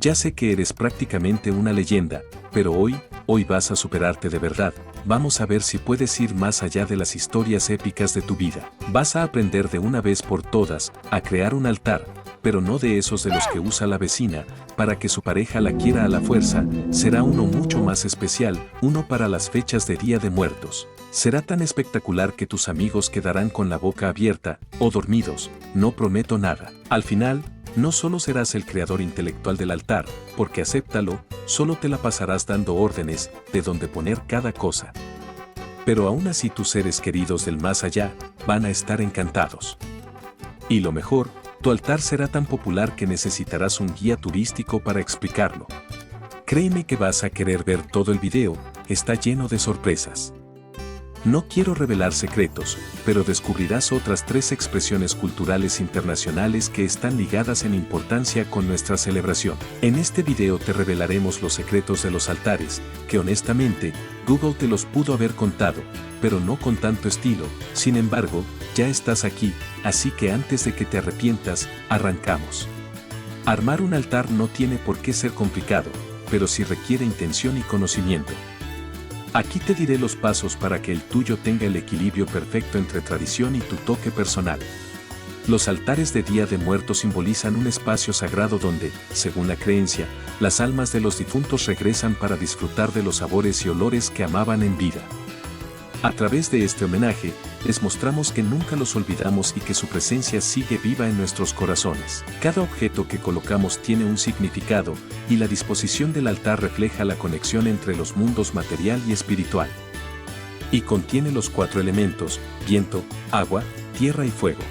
Ya sé que eres prácticamente una leyenda, pero hoy vas a superarte de verdad. Vamos a ver si puedes ir más allá de las historias épicas de tu vida. Vas a aprender de una vez por todas a crear un altar, pero no de esos de los que usa la vecina, para que su pareja la quiera a la fuerza. Será uno mucho más especial, uno para las fechas de Día de Muertos. Será tan espectacular que tus amigos quedarán con la boca abierta, o dormidos, no prometo nada. Al final, no solo serás el creador intelectual del altar, porque acéptalo, solo te la pasarás dando órdenes de dónde poner cada cosa. Pero aún así tus seres queridos del más allá van a estar encantados. Y lo mejor, tu altar será tan popular que necesitarás un guía turístico para explicarlo. Créeme que vas a querer ver todo el video, está lleno de sorpresas. No quiero revelar secretos, pero descubrirás otras 3 expresiones culturales internacionales que están ligadas en importancia con nuestra celebración. En este video te revelaremos los secretos de los altares, que honestamente, Google te los pudo haber contado, pero no con tanto estilo. Sin embargo, ya estás aquí, así que antes de que te arrepientas, arrancamos. Armar un altar no tiene por qué ser complicado, pero sí requiere intención y conocimiento. Aquí te diré los pasos para que el tuyo tenga el equilibrio perfecto entre tradición y tu toque personal. Los altares de Día de Muertos simbolizan un espacio sagrado donde, según la creencia, las almas de los difuntos regresan para disfrutar de los sabores y olores que amaban en vida. A través de este homenaje, les mostramos que nunca los olvidamos y que su presencia sigue viva en nuestros corazones. Cada objeto que colocamos tiene un significado, y la disposición del altar refleja la conexión entre los mundos material y espiritual. Y contiene los 4 elementos: viento, agua, tierra y fuego.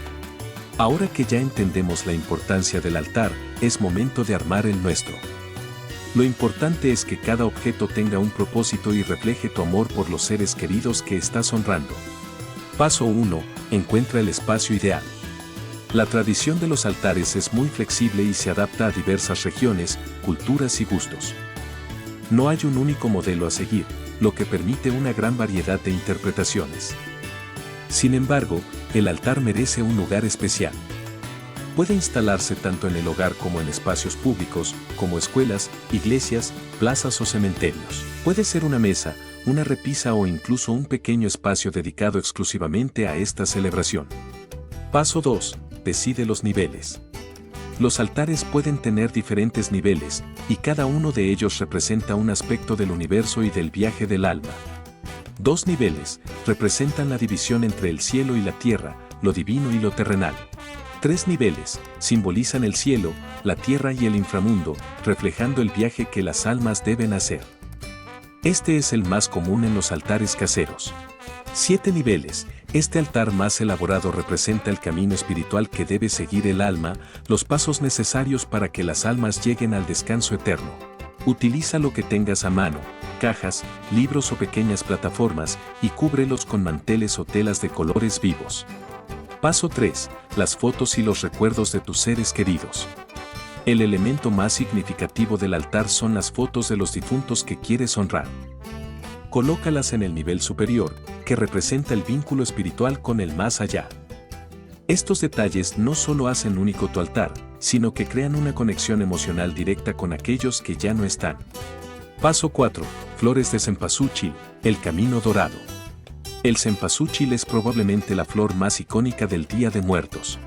Ahora que ya entendemos la importancia del altar, es momento de armar el nuestro. Lo importante es que cada objeto tenga un propósito y refleje tu amor por los seres queridos que estás honrando. Paso 1. Encuentra el espacio ideal. La tradición de los altares es muy flexible y se adapta a diversas regiones, culturas y gustos. No hay un único modelo a seguir, lo que permite una gran variedad de interpretaciones. Sin embargo, el altar merece un lugar especial. Puede instalarse tanto en el hogar como en espacios públicos, como escuelas, iglesias, plazas o cementerios. Puede ser una mesa, una repisa o incluso un pequeño espacio dedicado exclusivamente a esta celebración. Paso 2. Decide los niveles. Los altares pueden tener diferentes niveles, y cada uno de ellos representa un aspecto del universo y del viaje del alma. 2 niveles representan la división entre el cielo y la tierra, lo divino y lo terrenal. 3 niveles simbolizan el cielo, la tierra y el inframundo, reflejando el viaje que las almas deben hacer. Este es el más común en los altares caseros. 7 niveles. Este altar más elaborado representa el camino espiritual que debe seguir el alma, los pasos necesarios para que las almas lleguen al descanso eterno. Utiliza lo que tengas a mano, cajas, libros o pequeñas plataformas, y cúbrelos con manteles o telas de colores vivos. Paso 3. Las fotos y los recuerdos de tus seres queridos. El elemento más significativo del altar son las fotos de los difuntos que quieres honrar. Colócalas en el nivel superior, que representa el vínculo espiritual con el más allá. Estos detalles no solo hacen único tu altar, sino que crean una conexión emocional directa con aquellos que ya no están. Paso 4. Flores de cempasúchil, el camino dorado. El cempasúchil es probablemente la flor más icónica del Día de Muertos.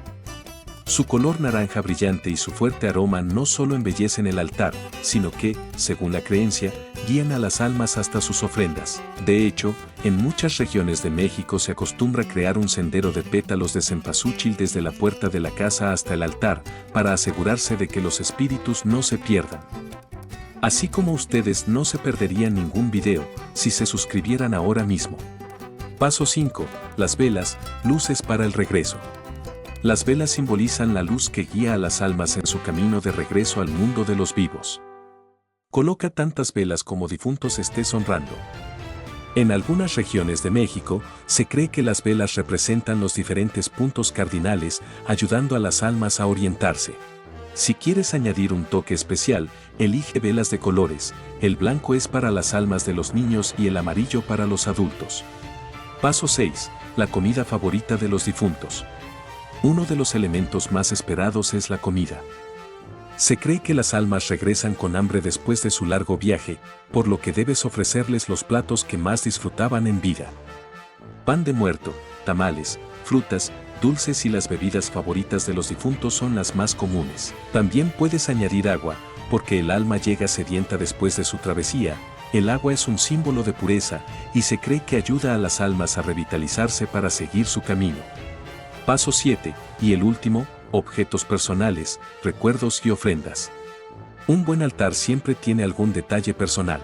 Su color naranja brillante y su fuerte aroma no solo embellecen el altar, sino que, según la creencia, guían a las almas hasta sus ofrendas. De hecho, en muchas regiones de México se acostumbra crear un sendero de pétalos de cempasúchil desde la puerta de la casa hasta el altar, para asegurarse de que los espíritus no se pierdan. Así como ustedes no se perderían ningún video, si se suscribieran ahora mismo. Paso 5. Las velas, luces para el regreso. Las velas simbolizan la luz que guía a las almas en su camino de regreso al mundo de los vivos. Coloca tantas velas como difuntos estés honrando. En algunas regiones de México, se cree que las velas representan los diferentes puntos cardinales, ayudando a las almas a orientarse. Si quieres añadir un toque especial, elige velas de colores. El blanco es para las almas de los niños y el amarillo para los adultos. Paso 6. La comida favorita de los difuntos. Uno de los elementos más esperados es la comida. Se cree que las almas regresan con hambre después de su largo viaje, por lo que debes ofrecerles los platos que más disfrutaban en vida. Pan de muerto, tamales, frutas, dulces y las bebidas favoritas de los difuntos son las más comunes. También puedes añadir agua, porque el alma llega sedienta después de su travesía. El agua es un símbolo de pureza y se cree que ayuda a las almas a revitalizarse para seguir su camino. Paso 7, y el último, objetos personales, recuerdos y ofrendas. Un buen altar siempre tiene algún detalle personal.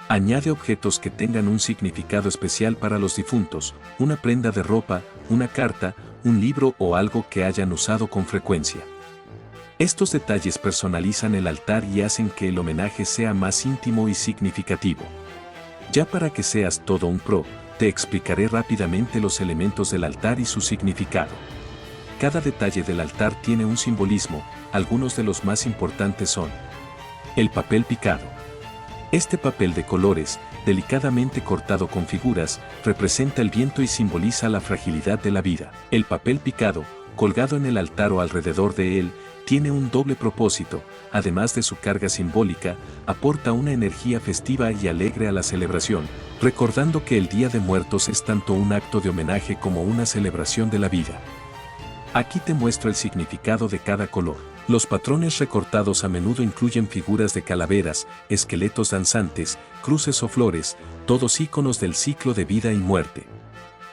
Añade objetos que tengan un significado especial para los difuntos, una prenda de ropa, una carta, un libro o algo que hayan usado con frecuencia. Estos detalles personalizan el altar y hacen que el homenaje sea más íntimo y significativo. Ya para que seas todo un pro, te explicaré rápidamente los elementos del altar y su significado. Cada detalle del altar tiene un simbolismo, algunos de los más importantes son: el papel picado. Este papel de colores, delicadamente cortado con figuras, representa el viento y simboliza la fragilidad de la vida. El papel picado, colgado en el altar o alrededor de él, tiene un doble propósito, además de su carga simbólica, aporta una energía festiva y alegre a la celebración, recordando que el Día de Muertos es tanto un acto de homenaje como una celebración de la vida. Aquí te muestro el significado de cada color. Los patrones recortados a menudo incluyen figuras de calaveras, esqueletos danzantes, cruces o flores, todos íconos del ciclo de vida y muerte.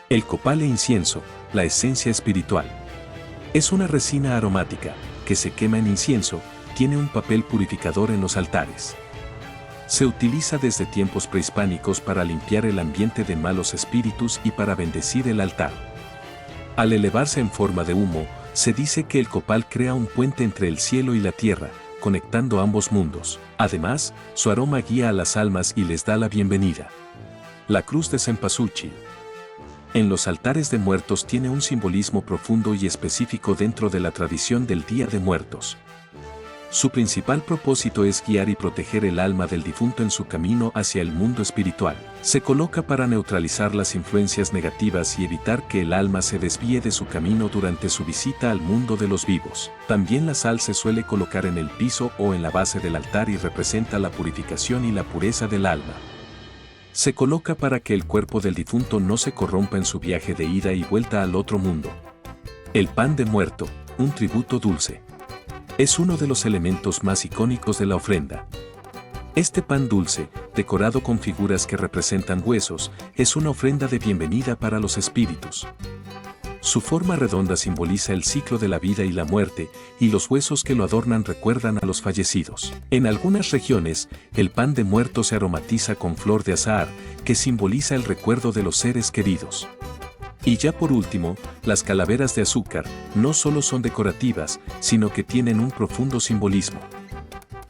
El copal e incienso, la esencia espiritual. Es una resina aromática, que se quema en incienso, tiene un papel purificador en los altares. Se utiliza desde tiempos prehispánicos para limpiar el ambiente de malos espíritus y para bendecir el altar. Al elevarse en forma de humo, se dice que el copal crea un puente entre el cielo y la tierra, conectando ambos mundos. Además, su aroma guía a las almas y les da la bienvenida. La cruz de cempasúchil. En los altares de muertos tiene un simbolismo profundo y específico dentro de la tradición del Día de Muertos. Su principal propósito es guiar y proteger el alma del difunto en su camino hacia el mundo espiritual. Se coloca para neutralizar las influencias negativas y evitar que el alma se desvíe de su camino durante su visita al mundo de los vivos. También la sal se suele colocar en el piso o en la base del altar y representa la purificación y la pureza del alma. Se coloca para que el cuerpo del difunto no se corrompa en su viaje de ida y vuelta al otro mundo. El pan de muerto, un tributo dulce. Es uno de los elementos más icónicos de la ofrenda. Este pan dulce, decorado con figuras que representan huesos, es una ofrenda de bienvenida para los espíritus. Su forma redonda simboliza el ciclo de la vida y la muerte, y los huesos que lo adornan recuerdan a los fallecidos. En algunas regiones, el pan de muerto se aromatiza con flor de azahar, que simboliza el recuerdo de los seres queridos. Y ya por último, las calaveras de azúcar no solo son decorativas, sino que tienen un profundo simbolismo.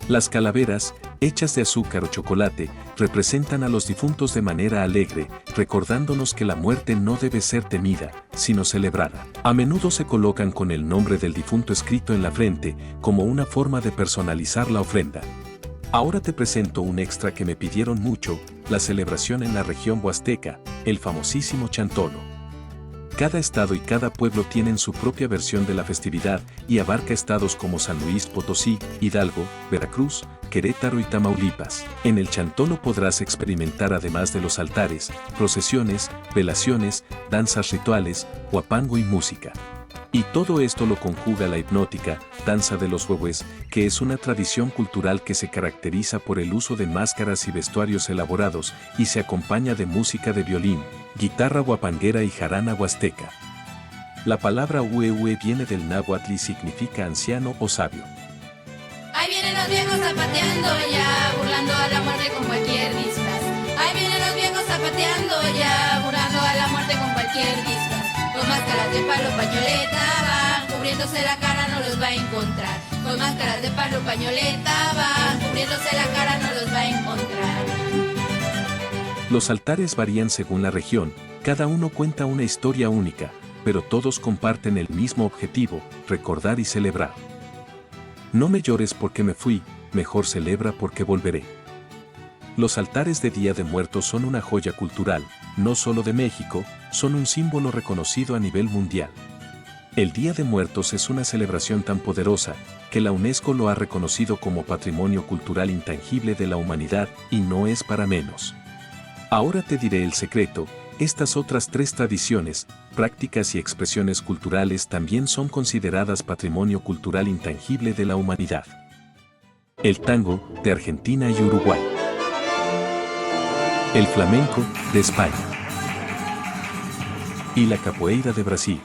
Las calaveras, hechas de azúcar o chocolate, representan a los difuntos de manera alegre, recordándonos que la muerte no debe ser temida, sino celebrada. A menudo se colocan con el nombre del difunto escrito en la frente, como una forma de personalizar la ofrenda. Ahora te presento un extra que me pidieron mucho: la celebración en la región huasteca, el famosísimo chantolo. Cada estado y cada pueblo tienen su propia versión de la festividad y abarca estados como San Luis Potosí, Hidalgo, Veracruz, Querétaro y Tamaulipas. En el chantolo podrás experimentar, además de los altares, procesiones, velaciones, danzas rituales, huapango y música. Y todo esto lo conjuga la hipnótica, danza de los huehues, que es una tradición cultural que se caracteriza por el uso de máscaras y vestuarios elaborados y se acompaña de música de violín, guitarra huapanguera y jarana huasteca. La palabra huehue viene del náhuatl y significa anciano o sabio. Ahí vienen los viejos zapateando ya, burlando a la muerte con cualquier disfraz. Ahí vienen los viejos zapateando ya, burlando a la muerte con cualquier disfraz. Con máscaras de palo, pañoleta van, cubriéndose la cara no los va a encontrar. Con máscaras de palo, pañoleta van, cubriéndose la cara no los va a encontrar. Los altares varían según la región, cada uno cuenta una historia única, pero todos comparten el mismo objetivo: recordar y celebrar. No me llores porque me fui, mejor celebra porque volveré. Los altares de Día de Muertos son una joya cultural, no solo de México, son un símbolo reconocido a nivel mundial. El Día de Muertos es una celebración tan poderosa que la UNESCO lo ha reconocido como Patrimonio Cultural Intangible de la Humanidad, y no es para menos. Ahora te diré el secreto: estas otras 3 tradiciones, prácticas y expresiones culturales también son consideradas Patrimonio Cultural Intangible de la Humanidad. El tango, de Argentina y Uruguay. El flamenco, de España. Y la capoeira de Brasil.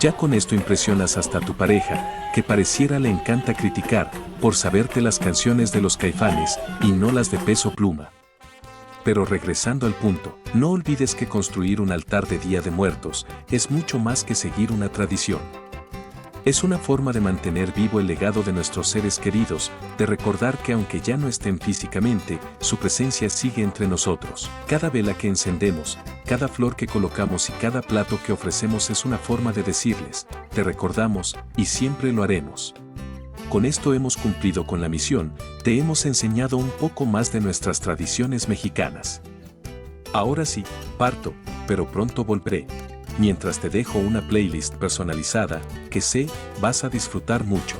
Ya con esto impresionas hasta a tu pareja, que pareciera le encanta criticar, por saberte las canciones de los Caifanes, y no las de Peso Pluma. Pero regresando al punto, no olvides que construir un altar de Día de Muertos es mucho más que seguir una tradición. Es una forma de mantener vivo el legado de nuestros seres queridos, de recordar que aunque ya no estén físicamente, su presencia sigue entre nosotros. Cada vela que encendemos, cada flor que colocamos y cada plato que ofrecemos es una forma de decirles: te recordamos, y siempre lo haremos. Con esto hemos cumplido con la misión, te hemos enseñado un poco más de nuestras tradiciones mexicanas. Ahora sí, parto, pero pronto volveré. Mientras te dejo una playlist personalizada, que sé, vas a disfrutar mucho.